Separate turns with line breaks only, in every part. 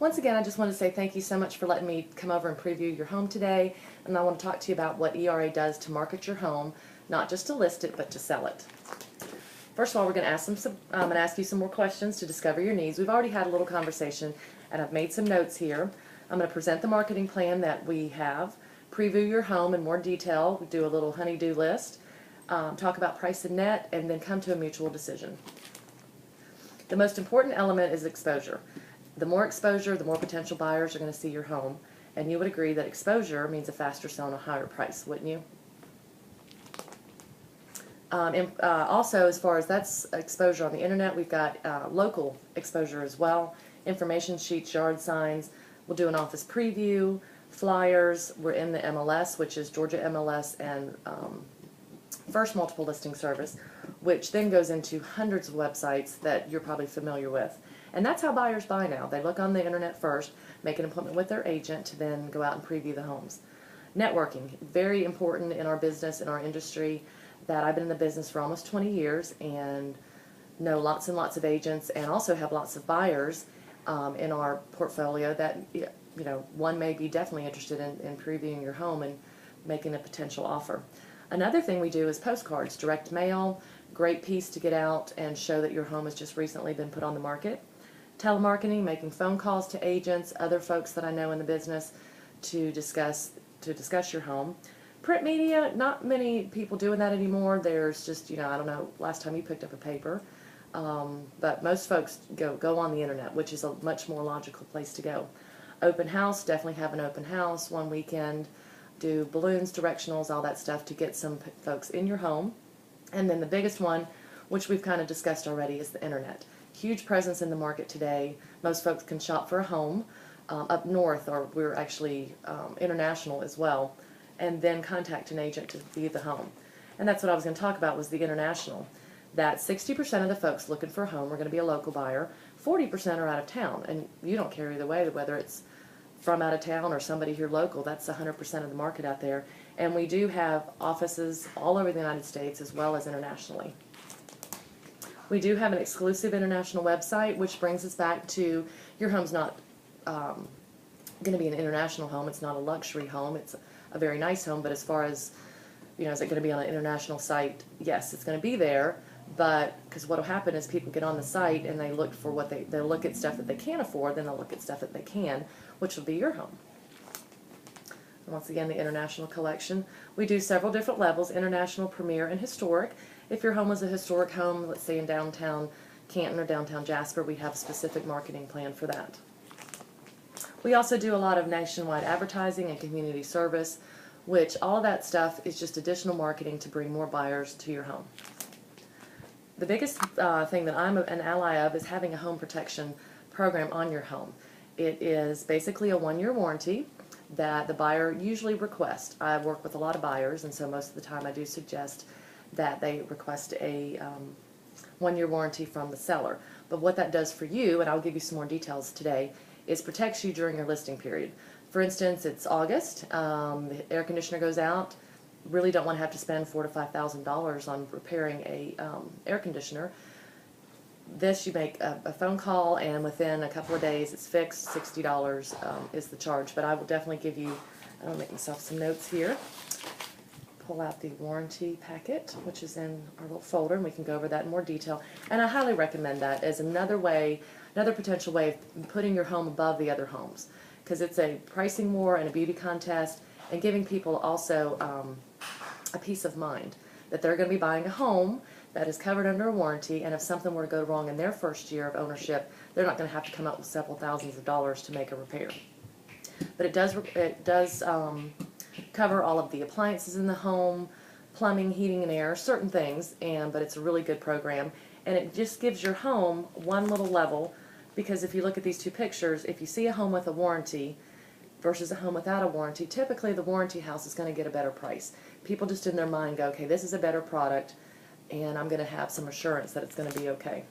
Once again, I just want to say thank you so much for letting me come over and preview your home today, and I want to talk to you about what ERA does to market your home, not just to list it, but to sell it. First of all, we're going to ask you some more questions to discover your needs. We've already had a little conversation, and I've made some notes here. I'm going to present the marketing plan that we have, preview your home in more detail, do a little honey-do list, talk about price and net, and then come to a mutual decision. The most important element is exposure. The more exposure, the more potential buyers are going to see your home, and you would agree that exposure means a faster sale and a higher price, wouldn't you? Also, as far as that's exposure on the internet, we've got local exposure as well. Information sheets, yard signs. We'll do an office preview, flyers. We're in the MLS, which is Georgia MLS and First Multiple Listing Service, which then goes into hundreds of websites that you're probably familiar with. And that's how buyers buy now. They look on the internet first, make an appointment with their agent to then go out and preview the homes. Networking, very important in our business, in our industry. That I've been in the business for almost 20 years and know lots and lots of agents, and also have lots of buyers in our portfolio that, you know, one may be definitely interested in previewing your home and making a potential offer. Another thing we do is postcards, direct mail, great piece to get out and show that your home has just recently been put on the market. Telemarketing, making phone calls to agents, other folks that I know in the business to discuss your home. Print media, not many people doing that anymore. There's just, I don't know, last time you picked up a paper. But most folks go on the internet, which is a much more logical place to go. Open house, definitely have an open house one weekend. Do balloons, directionals, all that stuff to get some folks in your home. And then the biggest one, which we've kind of discussed already, is the internet. Huge presence in the market today. Most folks can shop for a home up north, or we're actually international as well, and then contact an agent to view the home. And that's what I was going to talk about, was the international. That 60% of the folks looking for a home are going to be a local buyer, 40% are out of town, and you don't care either way, whether it's from out of town or somebody here local. That's 100% of the market out there. And we do have offices all over the United States as well as internationally. We do have an exclusive international website, which brings us back to your home's not going to be an international home. It's not a luxury home. It's a very nice home, but as far as, is it going to be on an international site? Yes, it's going to be there, but because what will happen is people get on the site and they look for what they'll look at stuff that they can't afford, then they'll look at stuff that they can, which will be your home. And once again, the international collection. We do several different levels: international, premier, and historic. If your home was a historic home, let's say in downtown Canton or downtown Jasper, we have a specific marketing plan for that. We also do a lot of nationwide advertising and community service, which all of that stuff is just additional marketing to bring more buyers to your home. The biggest thing that I'm an ally of is having a home protection program on your home. It is basically a one-year warranty that the buyer usually requests. I work with a lot of buyers, and so most of the time I do suggest that they request a one-year warranty from the seller. But what that does for you, and I'll give you some more details today, is protects you during your listing period. For instance, it's August, the air conditioner goes out, really don't want to have to spend $4,000 to $5,000 on repairing a air conditioner. This, you make a phone call, and within a couple of days it's fixed. $60 is the charge, but I will definitely give you, I'll make myself some notes here. Pull out the warranty packet, which is in our little folder, and we can go over that in more detail. And I highly recommend that as another potential way of putting your home above the other homes, because it's a pricing war and a beauty contest, and giving people also a peace of mind that they're going to be buying a home that is covered under a warranty, and if something were to go wrong in their first year of ownership, they're not going to have to come up with several thousands of dollars to make a repair. But it does cover all of the appliances in the home, plumbing, heating and air, certain things, but it's a really good program, and it just gives your home one little level, because if you look at these two pictures, if you see a home with a warranty versus a home without a warranty, typically the warranty house is going to get a better price. People just in their mind go, okay, this is a better product, and I'm going to have some assurance that it's going to be okay.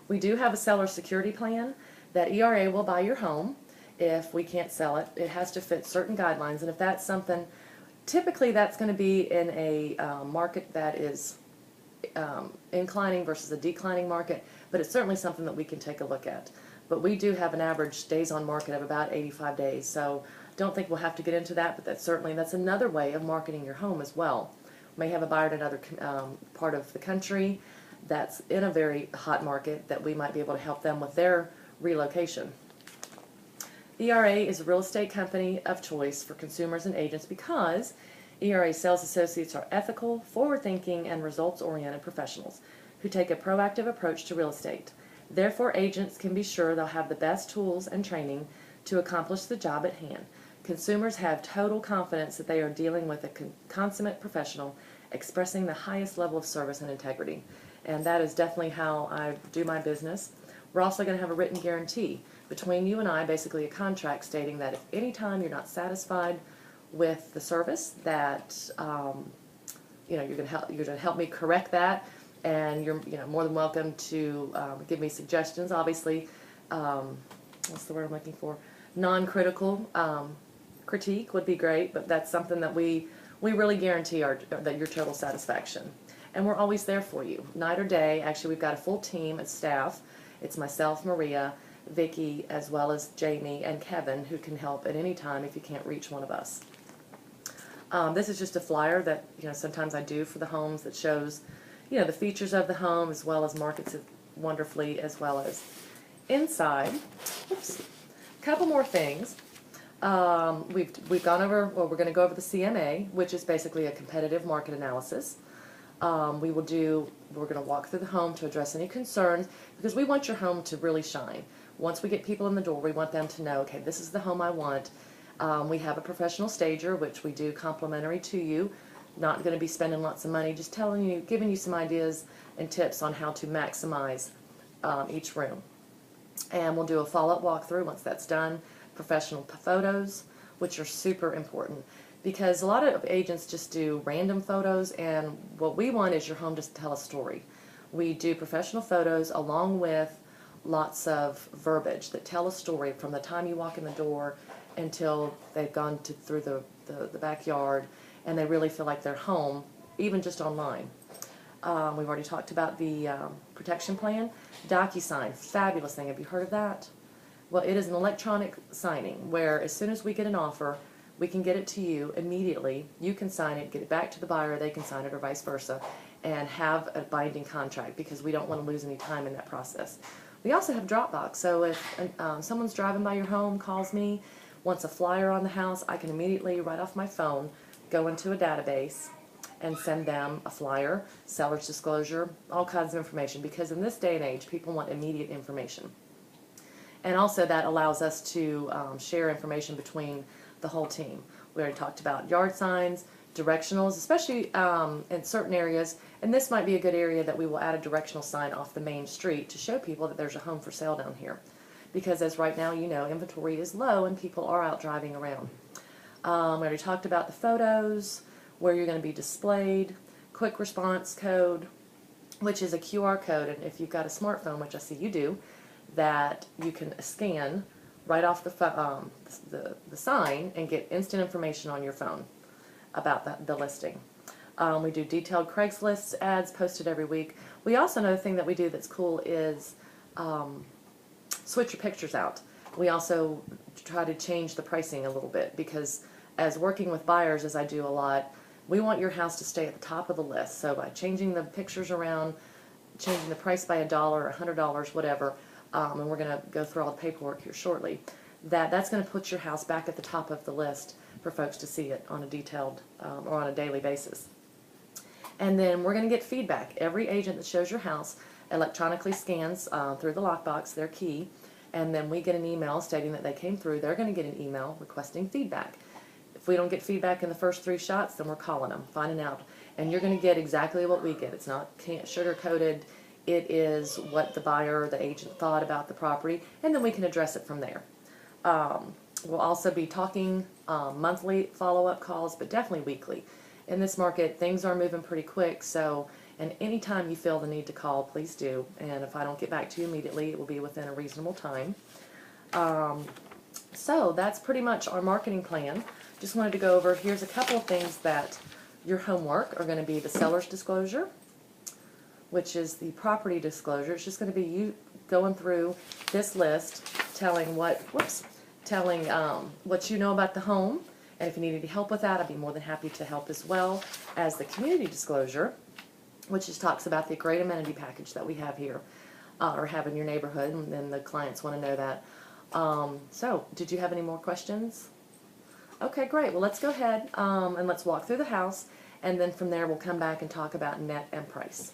We do have a seller security plan that ERA will buy your home if we can't sell it. It has to fit certain guidelines, and if that's something, typically that's going to be in a market that is inclining versus a declining market, but it's certainly something that we can take a look at. but we do have an average days on market of about 85 days. So don't think we'll have to get into that, but that's another way of marketing your home as well. We may have a buyer in another part of the country that's in a very hot market that we might be able to help them with their relocation. ERA is a real estate company of choice for consumers and agents because ERA sales associates are ethical, forward-thinking, and results-oriented professionals who take a proactive approach to real estate. Therefore, agents can be sure they'll have the best tools and training to accomplish the job at hand. Consumers have total confidence that they are dealing with a consummate professional expressing the highest level of service and integrity. And that is definitely how I do my business. We're also going to have a written guarantee between you and I, basically a contract stating that if any time you're not satisfied with the service, that you're going to help me correct that, and you're more than welcome to give me suggestions. Obviously, what's the word I'm looking for? Non-critical critique would be great, but that's something that we really guarantee that your total satisfaction. And we're always there for you, night or day. Actually, we've got a full team of staff. It's myself, Maria, Vicki, as well as Jamie and Kevin, who can help at any time if you can't reach one of us. This is just a flyer that sometimes I do for the homes that shows the features of the home as well as markets it wonderfully, as well as inside. Oops. A couple more things. We've gone over, well, we're going to go over the CMA, which is basically a competitive market analysis. We're going to walk through the home to address any concerns, because we want your home to really shine. Once we get people in the door, we want them to know, okay, this is the home I want. We have a professional stager, which we do complimentary to you. Not going to be spending lots of money, just giving you some ideas and tips on how to maximize each room. And we'll do a follow-up walkthrough once that's done. Professional photos, which are super important, because a lot of agents just do random photos, and what we want is your home to tell a story. We do professional photos along with lots of verbiage that tell a story from the time you walk in the door until they've gone through the backyard and they really feel like they're home, even just online. We've already talked about the protection plan. DocuSign, fabulous thing. Have you heard of that? Well, it is an electronic signing where as soon as we get an offer, we can get it to you immediately. You can sign it, get it back to the buyer, they can sign it, or vice versa, and have a binding contract, because we don't want to lose any time in that process. We also have Dropbox, so if someone's driving by your home, calls me, wants a flyer on the house, I can immediately, right off my phone, go into a database and send them a flyer, seller's disclosure, all kinds of information, because in this day and age, people want immediate information. And also that allows us to share information between the whole team. We already talked about yard signs, directionals, especially in certain areas, and this might be a good area that we will add a directional sign off the main street to show people that there's a home for sale down here. Because as right now, inventory is low and people are out driving around. We already talked about the photos, where you're going to be displayed, quick response code, which is a QR code, and if you've got a smartphone, which I see you do, that you can scan right off the sign and get instant information on your phone about the listing. We do detailed Craigslist ads posted every week. We also, another thing that we do that's cool is switch your pictures out. We also try to change the pricing a little bit, because as working with buyers, as I do a lot, we want your house to stay at the top of the list. So by changing the pictures around, changing the price by $1 or $100, whatever, and we're going to go through all the paperwork here shortly, that's going to put your house back at the top of the list for folks to see it on a detailed or on a daily basis. And then we're going to get feedback. Every agent that shows your house electronically scans through the lockbox their key, and then we get an email stating that they came through. They're going to get an email requesting feedback. If we don't get feedback in the first 3 shots, then we're calling them, finding out. And you're going to get exactly what we get. It's not sugar-coated. It is what the buyer or the agent thought about the property, and then we can address it from there. We'll also be talking monthly follow-up calls, but definitely weekly. In this market, things are moving pretty quick, so and anytime you feel the need to call, please do. And if I don't get back to you immediately, it will be within a reasonable time. So that's pretty much our marketing plan. Just wanted to go over, here's a couple of things that your homework are going to be: the seller's disclosure, which is the property disclosure. It's just going to be you going through this list, telling telling what you know about the home, and if you need any help with that, I'd be more than happy to help, as well as the community disclosure, which just talks about the great amenity package that we have here, or have in your neighborhood, and then the clients want to know that. So, did you have any more questions? Okay, great. Well, let's go ahead and let's walk through the house, and then from there we'll come back and talk about net and price.